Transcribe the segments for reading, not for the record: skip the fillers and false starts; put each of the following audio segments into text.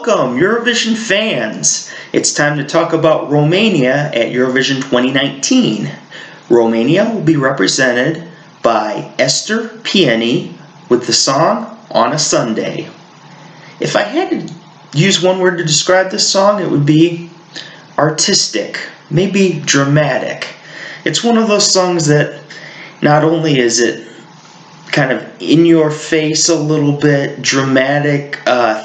Welcome, Eurovision fans! It's time to talk about Romania at Eurovision 2019. Romania will be represented by Ester Peony with the song On a Sunday. If I had to use one word to describe this song, it would be artistic, maybe dramatic. It's one of those songs that not only is it kind of in your face a little bit, dramatic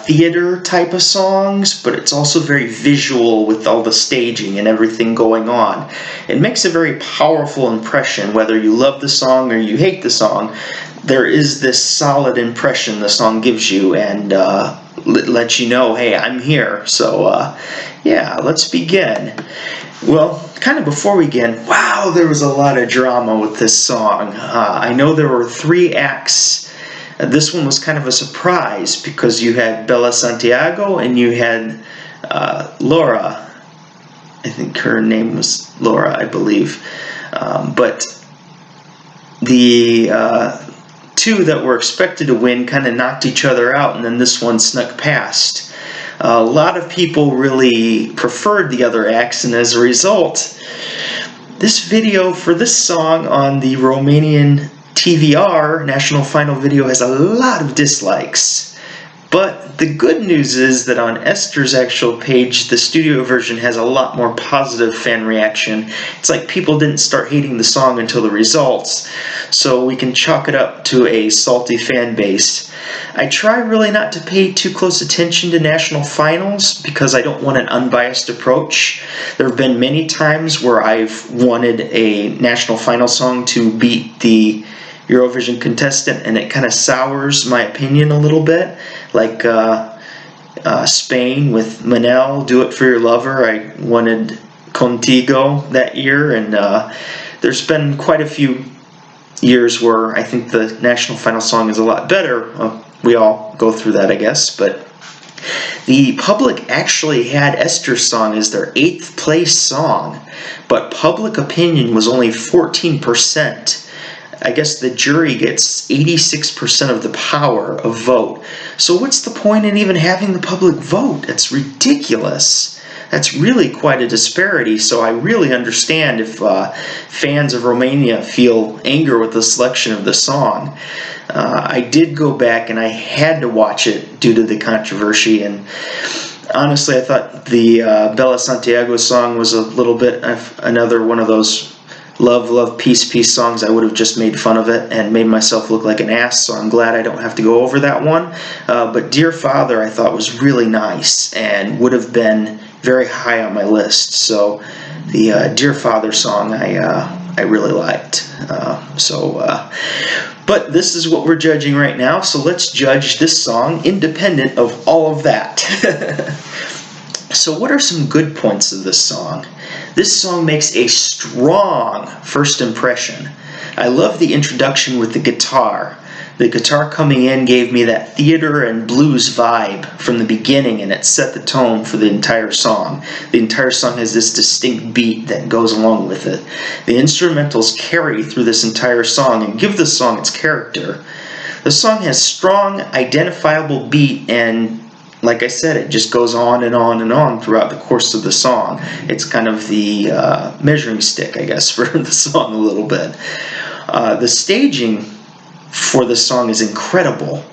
theater type of songs, but it's also very visual with all the staging and everything going on. It makes a very powerful impression, whether you love the song or you hate the song. There is this solid impression the song gives you and lets you know, hey, I'm here. So yeah, let's begin. Well, kind of before we begin, wow, there was a lot of drama with this song. I know there were 3 acts. This one was kind of a surprise because you had Bella Santiago and you had Laura. I think her name was Laura, I believe. But the 2 that were expected to win kind of knocked each other out, and then this one snuck past. A lot of people really preferred the other acts, and as a result, this video for this song on the Romanian TVR National Final Video has a lot of dislikes. But the good news is that on Esther's actual page, the studio version has a lot more positive fan reaction. It's like people didn't start hating the song until the results, so we can chalk it up to a salty fan base. I try really not to pay too close attention to national finals because I don't want an unbiased approach. There have been many times where I've wanted a national final song to beat the Eurovision contestant, and it kind of sours my opinion a little bit, like Spain with Manel, Do It For Your Lover. I wanted Contigo that year, and there's been quite a few years where I think the national final song is a lot better. We all go through that, I guess, but the public actually had Esther's song as their 8th place song, but public opinion was only 14%. I guess the jury gets 86% of the power of vote. So what's the point in even having the public vote? That's ridiculous. That's really quite a disparity. So I really understand if fans of Romania feel anger with the selection of the song. I did go back and I had to watch it due to the controversy, and honestly I thought the Bella Santiago song was a little bit another one of those love, love, peace, peace songs. I would have just made fun of it and made myself look like an ass, so I'm glad I don't have to go over that one. But Dear Father I thought was really nice and would have been very high on my list. So the Dear Father song I really liked. But this is what we're judging right now, so let's judge this song independent of all of that. So what are some good points of this song? This song makes a strong first impression. I love the introduction with the guitar. The guitar coming in gave me that theater and blues vibe from the beginning, and it set the tone for the entire song. The entire song has this distinct beat that goes along with it. The instrumentals carry through this entire song and give the song its character. The song has strong, identifiable beat, and like I said, it just goes on and on and on throughout the course of the song. It's kind of the measuring stick, I guess, for the song a little bit. The staging for the song is incredible.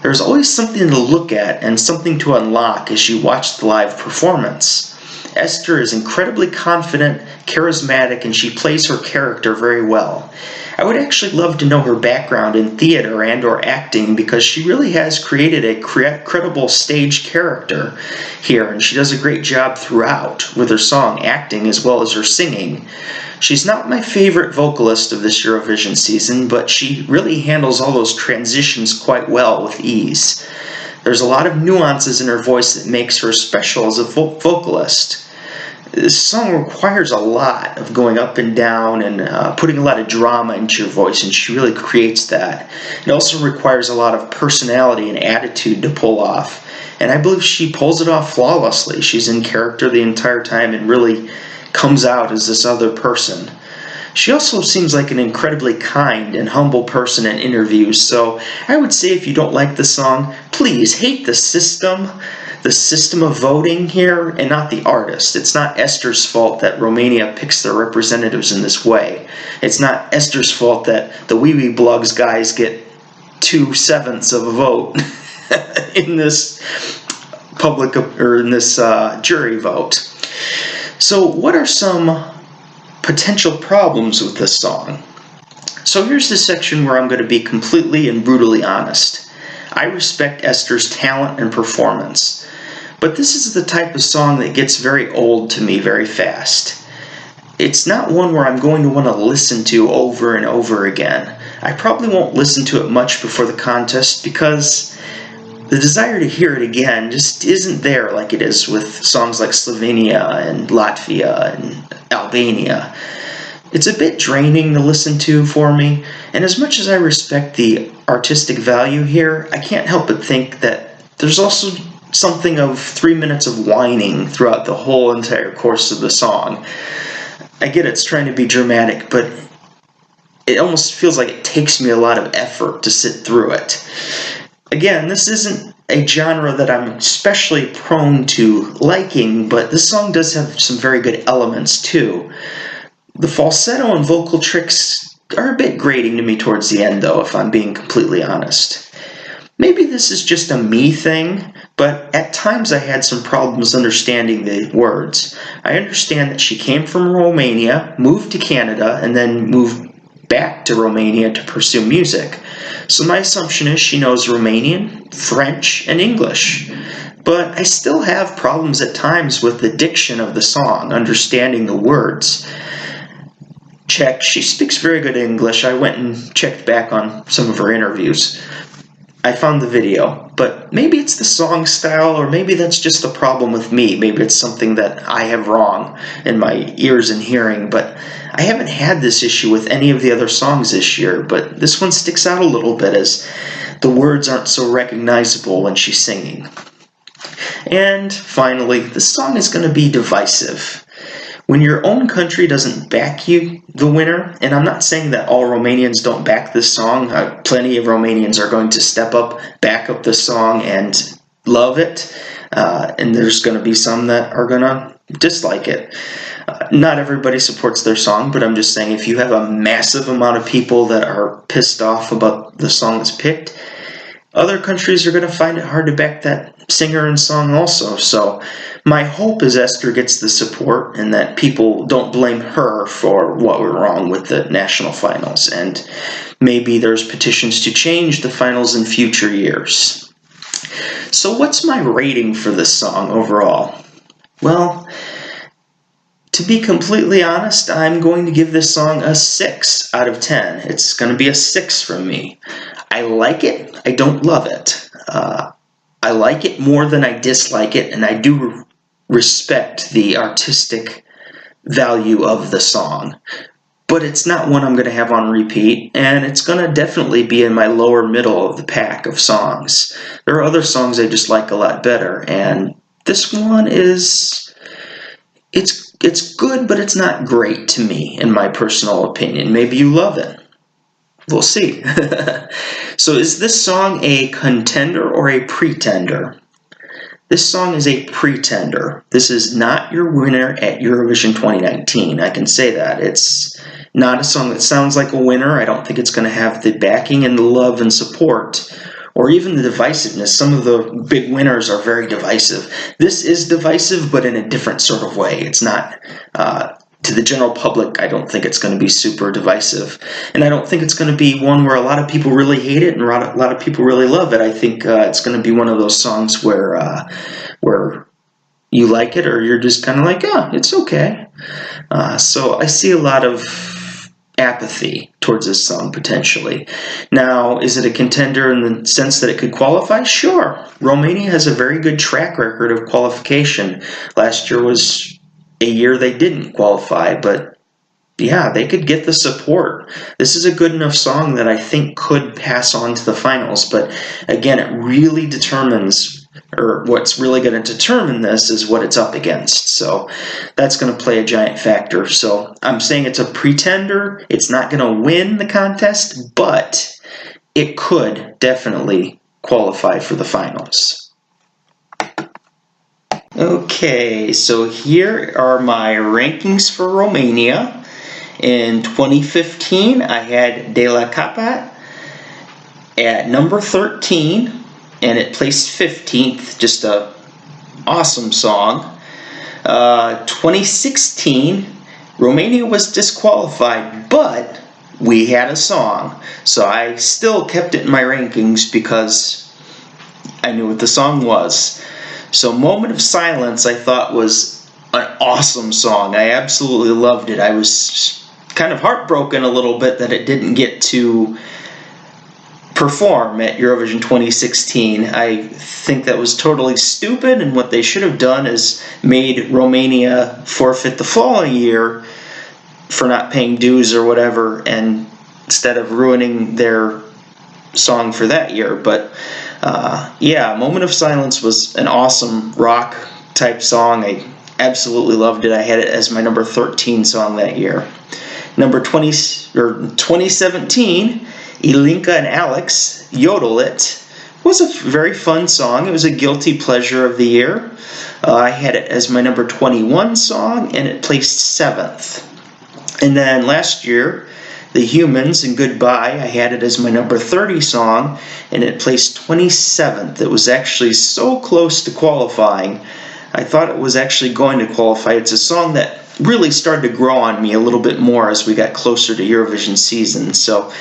There's always something to look at and something to unlock as you watch the live performance. Esther is incredibly confident, charismatic, and she plays her character very well. I would actually love to know her background in theater and or acting because she really has created a credible stage character here, and she does a great job throughout with her song, acting, as well as her singing. She's not my favorite vocalist of this Eurovision season, but she really handles all those transitions quite well with ease. There's a lot of nuances in her voice that makes her special as a vocalist. This song requires a lot of going up and down and putting a lot of drama into your voice, and she really creates that. It also requires a lot of personality and attitude to pull off, and I believe she pulls it off flawlessly. She's in character the entire time and really comes out as this other person. She also seems like an incredibly kind and humble person in interviews, so I would say if you don't like the song, please hate the system. the system of voting here and not the artist. It's not Esther's fault that Romania picks their representatives in this way. It's not Esther's fault that the Wee Wee Blogs guys get 2/7 of a vote in this public or in this jury vote. So what are some potential problems with this song? So here's the section where I'm going to be completely and brutally honest. I respect Esther's talent and performance, but this is the type of song that gets very old to me very fast. It's not one where I'm going to want to listen to over and over again. I probably won't listen to it much before the contest because the desire to hear it again just isn't there like it is with songs like Slovenia and Latvia and Albania. It's a bit draining to listen to for me, and as much as I respect the artistic value here, I can't help but think that there's also something of 3 minutes of whining throughout the whole entire course of the song. I get it's trying to be dramatic, but it almost feels like it takes me a lot of effort to sit through it. Again, this isn't a genre that I'm especially prone to liking, but this song does have some very good elements too. The falsetto and vocal tricks are a bit grating to me towards the end, though, if I'm being completely honest. Maybe this is just a me thing, but at times I had some problems understanding the words. I understand that she came from Romania, moved to Canada, and then moved back to Romania to pursue music. So my assumption is she knows Romanian, French, and English. But I still have problems at times with the diction of the song, understanding the words. Check, she speaks very good English. I went and checked back on some of her interviews. I found the video, but maybe it's the song style, or maybe that's just a problem with me. Maybe it's something that I have wrong in my ears and hearing, but I haven't had this issue with any of the other songs this year, but this one sticks out a little bit as the words aren't so recognizable when she's singing. And finally, this song is going to be divisive. When your own country doesn't back you, the winner, and I'm not saying that all Romanians don't back this song, plenty of Romanians are going to step up, back up this song, and love it, and there's going to be some that are going to dislike it. Not everybody supports their song, but I'm just saying if you have a massive amount of people that are pissed off about the song that's picked, other countries are going to find it hard to back that singer and song also. So my hope is Esther gets the support and that people don't blame her for what went wrong with the national finals. And maybe there's petitions to change the finals in future years. So what's my rating for this song overall? Well, to be completely honest, I'm going to give this song a 6 out of 10. It's going to be a 6 from me. I like it. I don't love it. I like it more than I dislike it, and I do respect the artistic value of the song. But it's not one I'm going to have on repeat, and it's going to definitely be in my lower middle of the pack of songs. There are other songs I just like a lot better, and this one is... It's good, but it's not great to me, in my personal opinion. Maybe you love it. We'll see. So is this song a contender or a pretender? This song is a pretender. This is not your winner at Eurovision 2019. I can say that. It's not a song that sounds like a winner. I don't think it's going to have the backing and the love and support, or even the divisiveness. Some of the big winners are very divisive. This is divisive, but in a different sort of way. It's not... to the general public, I don't think it's going to be super divisive. And I don't think it's going to be one where a lot of people really hate it and a lot of people really love it. I think it's going to be one of those songs where you like it or you're just kind of like, oh, it's okay. So I see a lot of apathy towards this song, potentially. Now, is it a contender in the sense that it could qualify? Sure. Romania has a very good track record of qualification. Last year was a year they didn't qualify, but yeah, they could get the support. This is a good enough song that I think could pass on to the finals, but again, it really determines, or what's really going to determine this is what it's up against. So that's going to play a giant factor. So I'm saying it's a pretender. It's not going to win the contest, but it could definitely qualify for the finals. Okay, so here are my rankings for Romania. In 2015, I had De La Capat at number 13, and it placed 15th. Just a awesome song. 2016, Romania was disqualified, but we had a song. So I still kept it in my rankings because I knew what the song was. So Moment of Silence, I thought, was an awesome song. I absolutely loved it. I was kind of heartbroken a little bit that it didn't get to perform at Eurovision 2016. I think that was totally stupid, and what they should have done is made Romania forfeit the following year for not paying dues or whatever, and instead of ruining their song for that year. But yeah, Moment of Silence was an awesome rock type song. I absolutely loved it. I had it as my number 13 song that year. Number 2017, Ilinka and Alex, Yodel It, was a very fun song. It was a guilty pleasure of the year. I had it as my number 21 song, and it placed 7th. And then last year, The Humans and Goodbye, I had it as my number 30 song, and it placed 27th. It was actually so close to qualifying. I thought it was actually going to qualify. It's a song that really started to grow on me a little bit more as we got closer to Eurovision season. So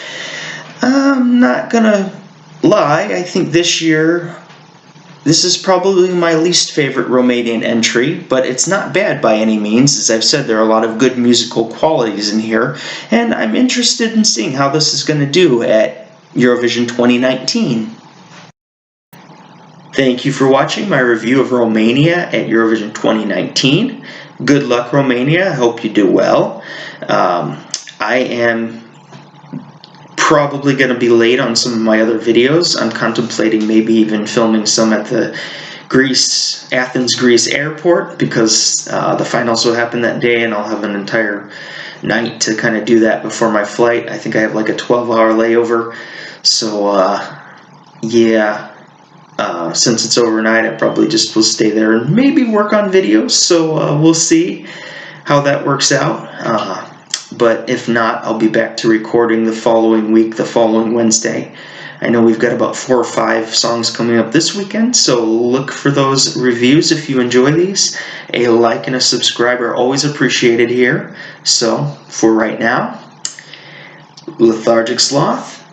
I'm not gonna lie, I think this year this is probably my least favorite Romanian entry, but it's not bad by any means. As I've said, there are a lot of good musical qualities in here, and I'm interested in seeing how this is going to do at Eurovision 2019. Thank you for watching my review of Romania at Eurovision 2019. Good luck, Romania. I hope you do well. I am probably going to be late on some of my other videos. I'm contemplating maybe even filming some at the Athens, Greece airport, because the finals will happen that day, and I'll have an entire night to kind of do that before my flight. I think I have like a 12-hour layover. So yeah, since it's overnight, I probably just will stay there and maybe work on videos. So we'll see how that works out. But if not, I'll be back to recording the following week, the following Wednesday. I know we've got about 4 or 5 songs coming up this weekend, so look for those reviews if you enjoy these. A like and a subscribe are always appreciated here. So, for right now, Lethargic Sloth,